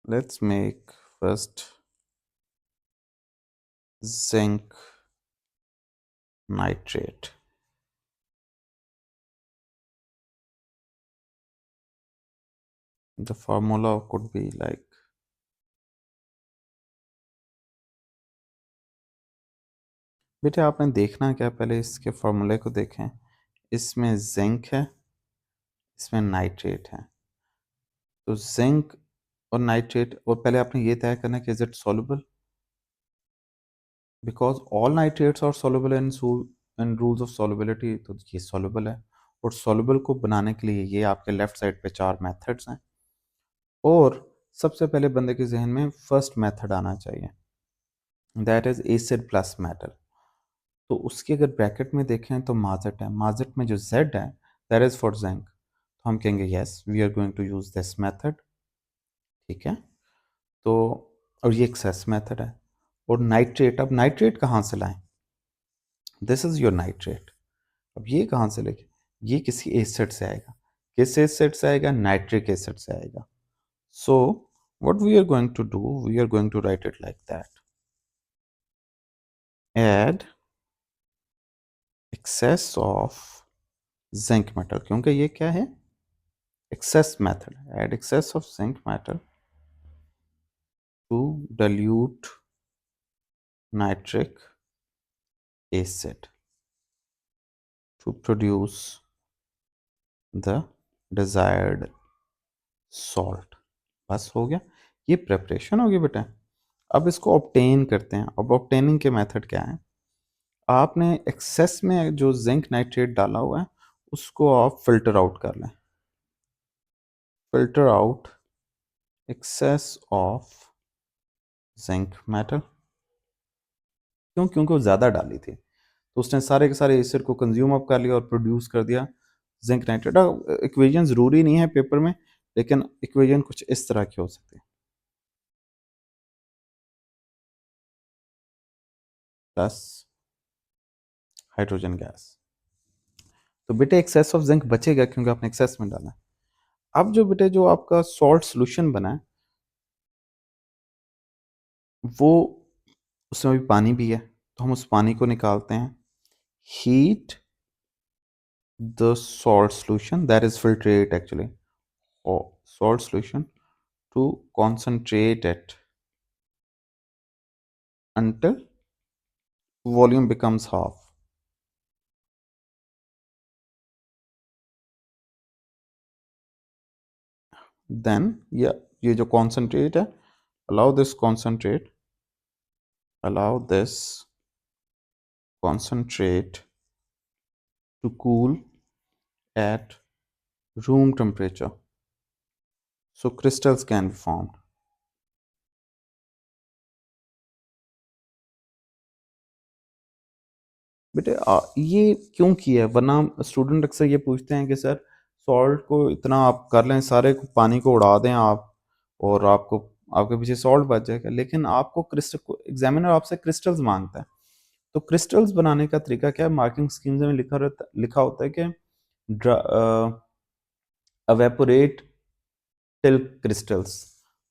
Let's make first zinc nitrate. The formula could be like बेटे आपने देखना क्या, पहले इसके फॉर्मूले को देखें। इसमें जिंक है, इसमें नाइट्रेट है। तो जिंक और नाइट्रेट, और पहले आपने ये तय करना कि is it soluble, because all nitrates are soluble in rules of solubility. तो ये सॉल्युबल है, और सॉल्युबल को बनाने के लिए ये आपके लेफ्ट साइड पे 4 मेथड्स हैं। और सबसे पहले बंदे के जहन में फर्स्ट मेथड आना चाहिए, that is acid plus metal. तो उसकी अगर ब्रैकेट में देखें तो माजट है, माजट में जो जेड है दैट इज फॉर जिंक, तो हम कहेंगे yes we are going to use this method. ठीक है, तो और ये एक्सेस मेथड है। और नाइट्रेट, अब नाइट्रेट कहाँ से लाएं? This is your nitrate. अब ये कहाँ से लेके, ये किसी एसिड से आएगा। किस एसिड से आएगा? नाइट्रिक एसिड से आएगा। सो what we are going to do, we are going to write it like that: add excess of zinc metal, क्योंकि ये क्या है? excess method. Add excess of zinc metal to dilute nitric acid to produce the desired salt. बस हो गया, ये preparation होगी बेटा। अब इसको ऑब्टेन करते हैं। अब ऑब्टेनिंग के मेथड क्या है? आपने एक्सेस में जो जिंक नाइट्रेट डाला हुआ है उसको आप फिल्टर आउट कर लें। Filter out excess of zinc metal. क्यों? क्योंकि वो ज़्यादा डाली थी, तो उसने सारे के सारे एसिड को कंज्यूम अप कर लिया और प्रोड्यूस कर दिया जिंक नाइट्रेट। इक्वेशन ज़रूरी नहीं है पेपर में, लेकिन इक्वेशन कुछ इस तरह की हो सकती है, प्लस हाइड्रोजन गैस। तो बेटे एक्सेस ऑफ जिंक बचेगा क्योंकि आपने एक्सेस में डाला है। अब जो बेटे जो आपका सॉल्ट सोल्यूशन बना है वो, उसमें भी पानी भी है, तो हम उस पानी को निकालते हैं। Heat the salt solution, that is filtrate actually, or salt solution to concentrate it until volume becomes half. Then ये जो concentrate है, allow this concentrate, allow this concentrate to cool at room temperature, so crystals can be formed. बेटे ये क्यों किया है? वरना student अक्सर ये पूछते हैं कि सर सॉल्ट को इतना आप कर लें, सारे पानी को उड़ा दें आप, और आपको आपके पीछे सॉल्ट बच जाएगा, लेकिन आपको क्रिस्टल को, एग्जामिनर आपसे क्रिस्टल्स मांगता है। तो क्रिस्टल्स बनाने का तरीका क्या है? मार्किंग स्कीम्स में लिखा होता है कि अवेपोरेट टिल क्रिस्टल्स।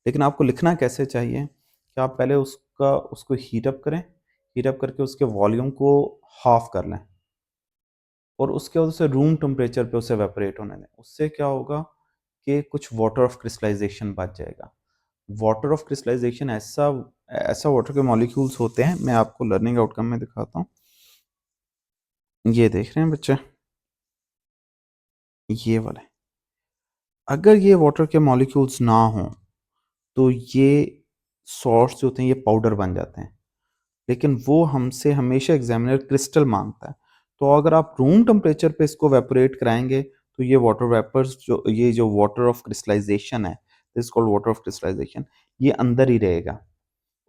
लेकिन आपको लिखना कैसे चाहिए कि आप पहले उसको हीट अप करें, हीट अप करके उसके वॉल्यूम को हाफ कर लें, और उसके बाद उसे रूम टेम्परेचर पे उसे वेपरेट होने दें। उससे क्या होगा कि कुछ वाटर ऑफ क्रिस्टलाइजेशन बच जाएगा। वाटर ऑफ क्रिस्टलाइजेशन ऐसा ऐसा वाटर के मॉलिक्यूल्स होते हैं, मैं आपको लर्निंग आउटकम में दिखाता हूँ। ये देख रहे हैं बच्चे, ये वाले, अगर ये वाटर के मॉलिक्यूल्स ना हों तो ये सॉल्ट्स जो होते हैं ये पाउडर बन जाते हैं, लेकिन वो हमसे हमेशा एग्जामिनर क्रिस्टल मांगता है। तो अगर आप रूम टेम्परेचर पे इसको वेपोरेट कराएंगे तो ये वाटर वेपर्स, जो ये जो वाटर ऑफ क्रिस्टलाइजेशन है, this called water of crystallization, ये अंदर ही रहेगा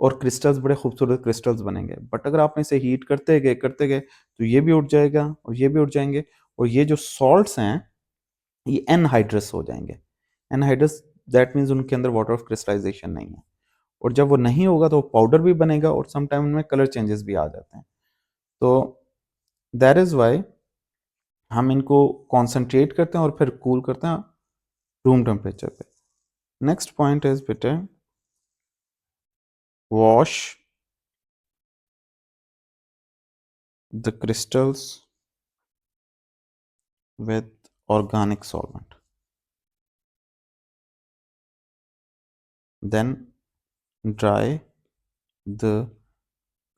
और क्रिस्टल्स बड़े खूबसूरत क्रिस्टल्स बनेंगे। बट अगर आपने इसे हीट करते गए तो ये भी उठ जाएगा और ये भी उठ जाएंगे, और ये जो सॉल्ट्स हैं ये एनहाइड्रस हो जाएंगे। एनहाइड्रस दैट मीन्स उनके अंदर वाटर ऑफ क्रिस्टलाइजेशन नहीं है, और जब वो नहीं होगा तो पाउडर भी बनेगा और समटाइम उनमें कलर चेंजेस भी आ जाते हैं। तो दैट इज़ वाई हम इनको कॉन्सेंट्रेट करते हैं और फिर कूल करते हैं रूम टेम्परेचर पे। नेक्स्ट पॉइंट इज बेटे wash the crystals with organic solvent, then dry the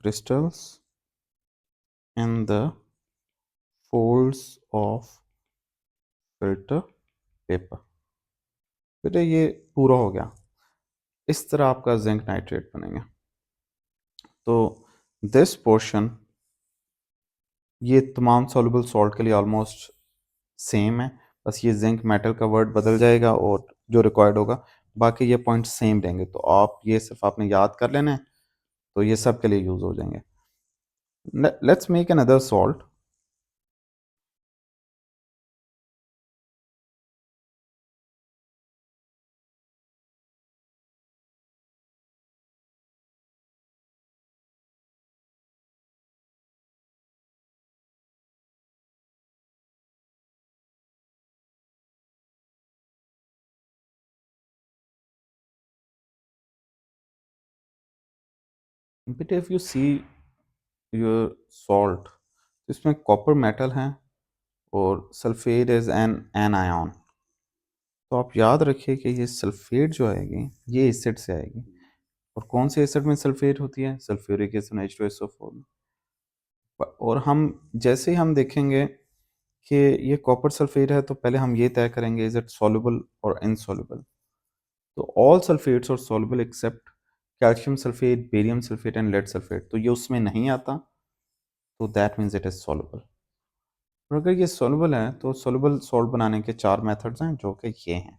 crystals in the folds of filter paper. बेटा ये पूरा हो गया। इस तरह आपका जिंक नाइट्रेट बनेगा। तो दिस पोर्शन ये तमाम सॉल्युबल सॉल्ट के लिए ऑलमोस्ट सेम है, बस ये जिंक मेटल का वर्ड बदल जाएगा और जो रिक्वायर्ड होगा, बाकी ये पॉइंट सेम रहेंगे। तो आप ये सिर्फ आपने याद कर लेना है, तो ये सब के लिए यूज हो जाएंगे। Let's make another salt. But if you see your salt, इसमें कॉपर मेटल है और सल्फेट इज एन आयन। तो आप याद रखिए कि ये सल्फेट जो आएगी ये एसिड से आएगी। और कौन से एसिड में सल्फेट होती है? सल्फ्यूरिक एसिड H2SO4 में। और हम जैसे ही हम देखेंगे कि ये कॉपर सल्फेट है, तो पहले हम ये तय करेंगे इज इट सॉल्युबल और इनसॉल्युबल। तो ऑल सल्फेट्स और soluble except calcium sulphate, barium sulphate and lead sulphate. तो ये उसमें नहीं आता, तो that means it is soluble. और अगर ये सॉल्युबल है तो सॉल्युबल सॉल्ट बनाने के चार मेथड्स हैं, जो कि ये हैं।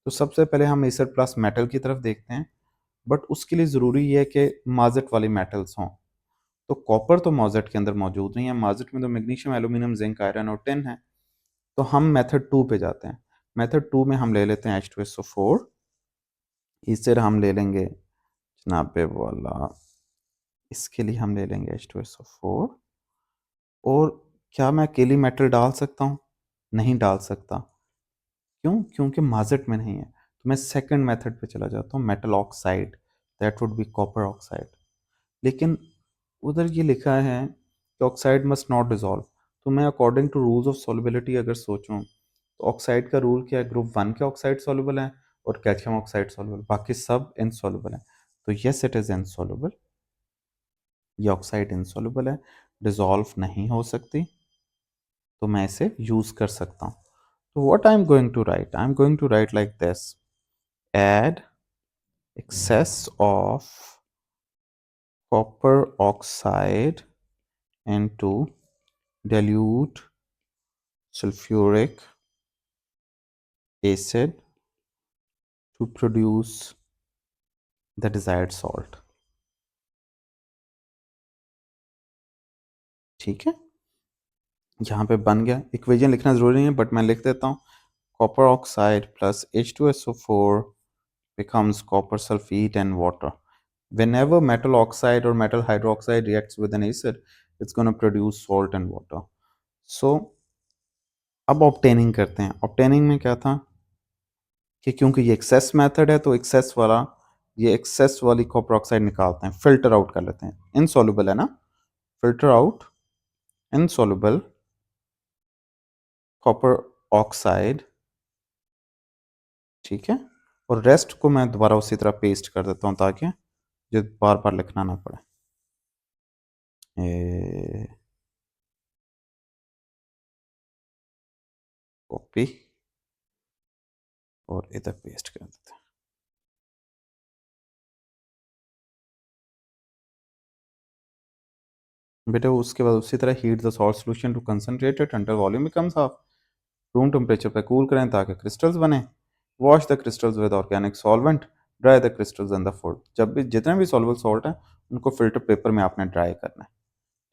तो सबसे पहले हम एसिड प्लस मेटल की तरफ देखते हैं, बट उसके लिए ज़रूरी है कि माजेट वाली मेटल्स हों। तो कॉपर तो माजेट के अंदर मौजूद नहीं है, माजेट में तो मैग्नीशियम, एल्यूमिनियम, जिंक, आयरन और टिन है। तो हम मेथड टू पे जाते हैं। मेथड टू में हम ले लेते हैं H2SO4। इससे हम ले लेंगे जनाब वाला, इसके लिए हम ले लेंगे H2SO4। और क्या मैं अकेली मेटल डाल सकता हूँ? नहीं डाल सकता। क्यों? क्योंकि माजेट में नहीं है। तो मैं सेकंड मेथड पे चला जाता हूँ, metal oxide, that would be copper oxide. लेकिन उधर ये लिखा है कि ऑक्साइड मस्ट नॉट डिजॉल्व। तो मैं according to rules of solubility अगर सोचूं, तो ऑक्साइड का रूल क्या है? ग्रुप वन के ऑक्साइड सॉल्युबल है और कैल्शियम ऑक्साइड सॉल्युबल, बाकी सब इनसॉल्युबल है। तो यस इट इज इनसॉल्युबल, ये ऑक्साइड इनसॉल्युबल है, डिजॉल्व नहीं हो सकती, तो मैं इसे यूज कर सकता हूँ। तो what I am going to write, I am going to write like this: add excess of copper oxide into dilute sulfuric acid to produce the desired salt। ठीक है, यहाँ पे बन गया। इक्वेशन लिखना जरूरी नहीं है, बट मैं लिख देता हूँ। Copper oxide plus H2SO4 becomes copper sulfate and water। Whenever metal oxide or metal hydroxide reacts with an acid, it's going to produce salt and water। So अब ऑब्टेनिंग करते हैं। ऑब्टेनिंग में क्या था कि क्योंकि ये एक्सेस मेथड है, तो एक्सेस वाला, ये एक्सेस वाली कॉपर ऑक्साइड निकालते हैं, फिल्टर आउट कर लेते हैं। इनसॉल्युबल है ना, filter out insoluble copper oxide. ठीक है, और रेस्ट को मैं दोबारा उसी तरह पेस्ट कर देता हूँ, ताकि जो बार बार लिखना ना पड़े। कॉपी और इधर पेस्ट कर देते हैं। बेटा उसके बाद उसी तरह heat the salt solution to concentrated until volume becomes half. Room temperature पे कूल करें ताकि क्रिस्टल्स बने। Wash the crystals with organic solvent, dry the crystals in the food. जब भी जितने भी सॉल्युबल सॉल्ट है, उनको फिल्टर पेपर में आपने ड्राई करना है।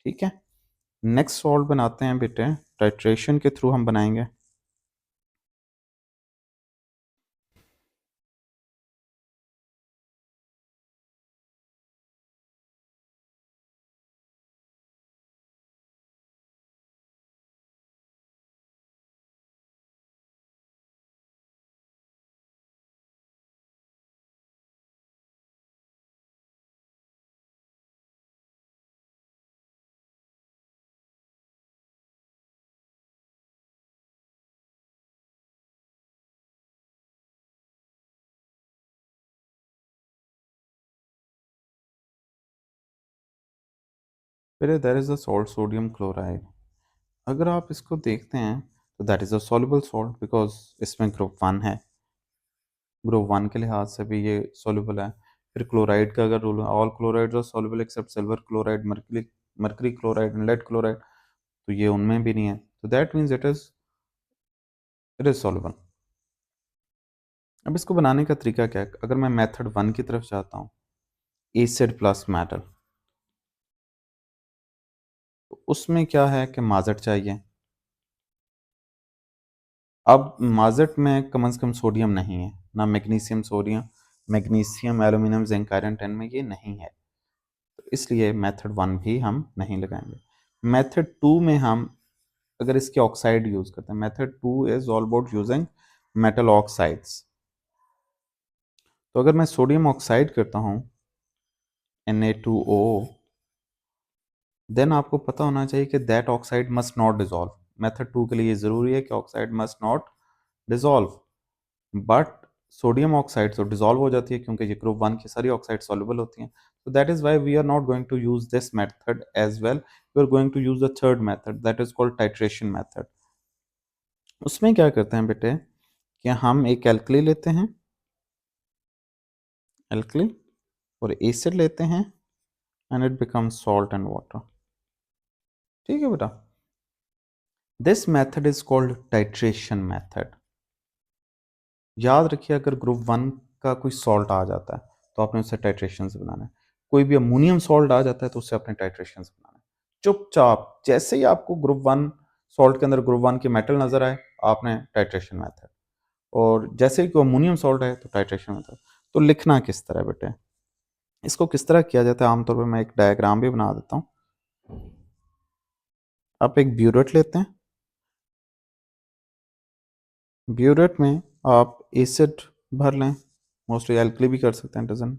ठीक है, नेक्स्ट सॉल्ट बनाते हैं बेटे, टाइट्रेशन के थ्रू हम बनाएंगे। फिर there is a salt sodium chloride. अगर आप इसको देखते हैं तो that is a soluble salt because इसमें ग्रुप 1 है। ग्रुप 1 के लिहाज से भी ये सॉल्युबल है। फिर क्लोराइड का अगर rule, all chlorides are soluble except silver chloride, mercury mercury chloride and lead chloride, तो ये उनमें भी नहीं है, तो that means it is soluble. अब इसको बनाने का तरीका क्या है? अगर मैं मेथड 1 की तरफ जाता हूँ, एसिड प्लस मेटल, तो उसमें क्या है कि माजट चाहिए। अब माजट में कम से कम सोडियम नहीं है, ना magnesium sodium, magnesium aluminium zinc iron tin में ये नहीं है, तो इसलिए मेथड 1 भी हम नहीं लगाएंगे। मेथड 2 में हम अगर इसके ऑक्साइड यूज करते हैं, method 2 is all about using metal oxides. तो अगर मैं सोडियम ऑक्साइड करता हूँ Na2O, देन आपको पता होना चाहिए कि that oxide must not dissolve. Method 2 के लिए ये जरूरी है कि oxide must not dissolve, but sodium oxide तो डिजॉल्व हो जाती है क्योंकि ये ग्रुप 1 की सारी ऑक्साइड सॉल्युबल होती हैं। So that is why we are not going to use this method as well. We are going to use the third method that is called titration method. उसमें क्या करते हैं बेटे कि हम एक एल्कली लेते हैं, एल्कली, और एसिड लेते हैं and it becomes salt and water. ठीक है बेटा, this method is called titration method. याद रखिए, अगर ग्रुप 1 का कोई सॉल्ट आ जाता है तो आपने उससे टाइट्रेशन बनाना है। कोई भी अमोनियम सॉल्ट आ जाता है तो उससे आपने टाइट्रेशन बनाना है। चुपचाप जैसे ही आपको ग्रुप 1 सॉल्ट के अंदर ग्रुप 1 के मेटल नजर आए, आपने टाइट्रेशन मेथड, और जैसे ही कोई अमोनियम सॉल्ट है तो टाइट्रेशन मेथड। तो लिखना किस तरह बेटे, इसको किस तरह किया जाता है, आमतौर पर मैं एक डायग्राम भी बना देता हूँ। आप एक ब्यूरेट लेते हैं, ब्यूरेट में आप एसिड भर लें, मोस्टली एल्कली भी कर सकते हैं, डजन,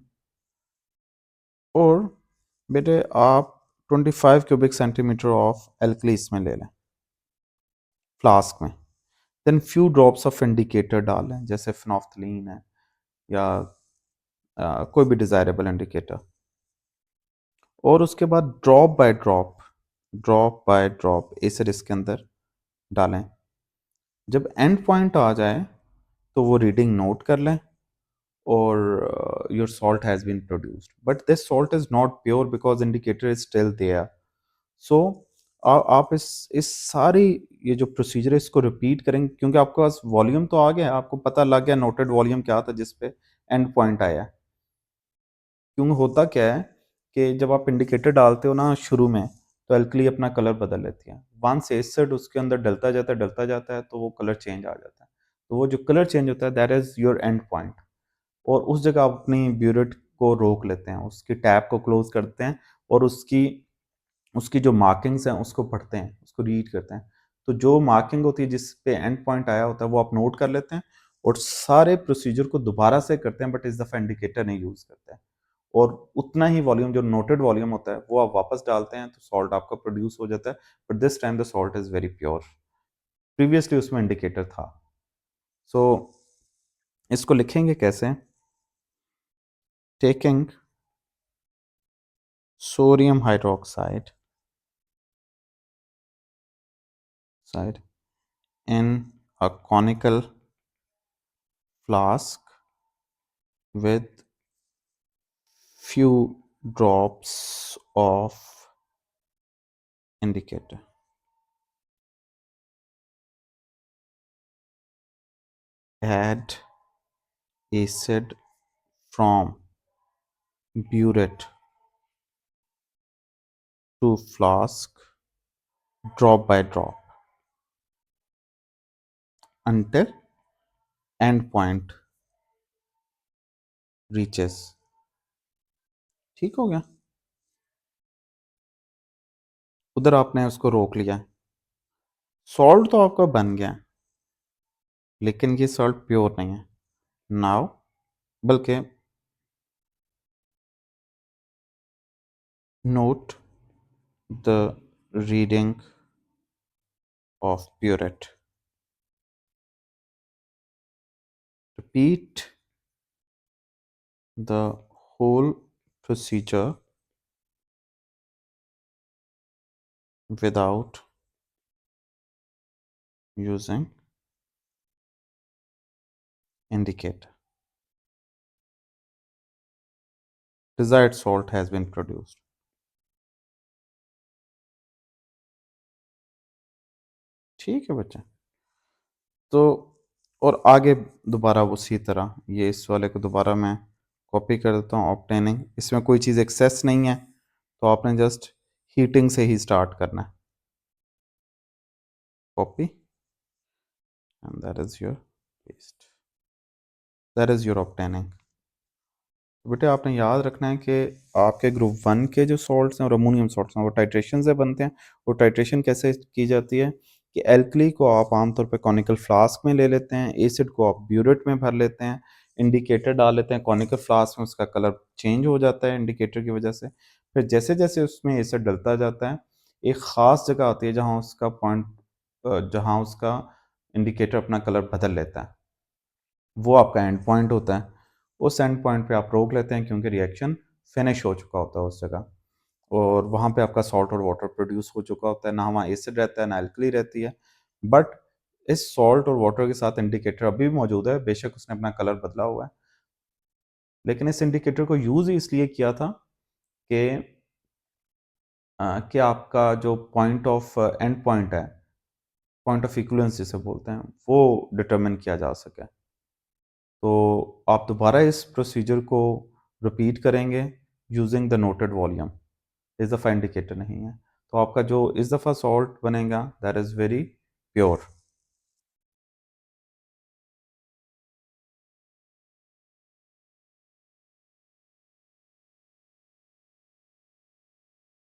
और बेटे आप 25 क्यूबिक सेंटीमीटर ऑफ एल्कली इसमें ले लें फ्लास्क में। Then few drops of indicator डाल लें, जैसे फिनोफ्थलीन है या कोई भी डिजायरेबल इंडिकेटर, और उसके बाद ड्रॉप बाय ड्रॉप एसिड इसके अंदर डालें। जब एंड पॉइंट आ जाए तो वो रीडिंग नोट कर लें, और your salt has been produced, but this salt is not pure because indicator is still there. So आप इस सारी ये जो प्रोसीजर है इसको रिपीट करेंगे, क्योंकि आपके पास वॉल्यूम तो आ गया, आपको पता लग गया नोटेड वॉल्यूम क्या था जिस पे एंड पॉइंट आया। क्योंकि होता क्या है कि जब आप इंडिकेटर डालते हो ना शुरू में, तो एल्कली अपना कलर बदल लेती है। वंस एसिड उसके अंदर डलता जाता है तो वो कलर चेंज आ जाता है। तो वो जो कलर चेंज होता है that is your and point, और उस जगह आप अपनी ब्यूरेट को रोक लेते हैं, उसकी टैप को क्लोज करते हैं, और उसकी उसकी जो मार्किंग्स हैं उसको पढ़ते हैं, उसको रीड करते हैं। तो जो मार्किंग होती है जिस पे एंड पॉइंट आया होता है वो आप नोट कर लेते हैं, और सारे प्रोसीजर को दोबारा से करते हैं, बट इस दफ़ा इंडिकेटर नहीं यूज़ करते हैं। और उतना ही वॉल्यूम, जो नोटेड वॉल्यूम होता है, वो आप वापस डालते हैं तो सॉल्ट आपका प्रोड्यूस हो जाता है। But this time the salt is very pure, previously उसमें इंडिकेटर था। सो इसको लिखेंगे कैसे? Taking sodium hydroxide side in a conical flask with few drops of indicator. Add acid from burette to flask drop by drop until end point reaches। ठीक हो गया? उधर आपने उसको रोक लिया, सॉल्ट तो आपका बन गया, लेकिन ये सॉल्ट प्योर नहीं है नाउ, बल्कि note the reading of burette, repeat the whole procedure without using indicator. Desired salt has been produced. ठीक है बच्चा। तो और आगे दोबारा उसी तरह ये इस वाले को दोबारा मैं कॉपी कर देता हूँ। ऑब्टेनिंग, इसमें कोई चीज़ एक्सेस नहीं है, तो आपने जस्ट हीटिंग से ही स्टार्ट करना है। Copy and that is your paste, that is your obtaining. तो बेटे आपने याद रखना है कि आपके ग्रुप वन के जो सॉल्ट्स हैं और अमोनियम सॉल्ट्स हैं वो टाइट्रेशन से बनते हैं। और टाइट्रेशन कैसे की जाती है कि एल्कली को आप आमतौर पे कॉनिकल फ्लास्क में ले लेते हैं, एसिड को आप ब्यूरेट में भर लेते हैं, इंडिकेटर डाल लेते हैं कॉनिकल फ्लास्क में, उसका कलर चेंज हो जाता है इंडिकेटर की वजह से। फिर जैसे जैसे उसमें एसिड डलता जाता है, एक ख़ास जगह आती है जहाँ उसका पॉइंट, जहाँ उसका इंडिकेटर अपना कलर बदल लेता है, वो आपका एंड पॉइंट होता है। उस एंड पॉइंट पे आप रोक लेते हैं क्योंकि रिएक्शन फिनिश हो चुका होता है उस जगह, और वहाँ पे आपका सॉल्ट और वाटर प्रोड्यूस हो चुका होता है, ना वहाँ एसिड रहता है ना एल्कली रहती है। बट इस सॉल्ट और वाटर के साथ इंडिकेटर अभी भी मौजूद है, बेशक उसने अपना कलर बदला हुआ है, लेकिन इस इंडिकेटर को यूज़ ही इसलिए किया था कि कि आपका जो पॉइंट ऑफ एंड पॉइंट है, पॉइंट ऑफ इक्वलेंस जिसे बोलते हैं, वो डिटरमिन किया जा सके। तो आप दोबारा इस प्रोसीजर को रिपीट करेंगे यूजिंग द नोटेड वॉल्यूम। इस दफ़ा इंडिकेटर नहीं है, तो आपका जो इस दफ़ा सॉल्ट बनेगा दैट इज़ वेरी प्योर।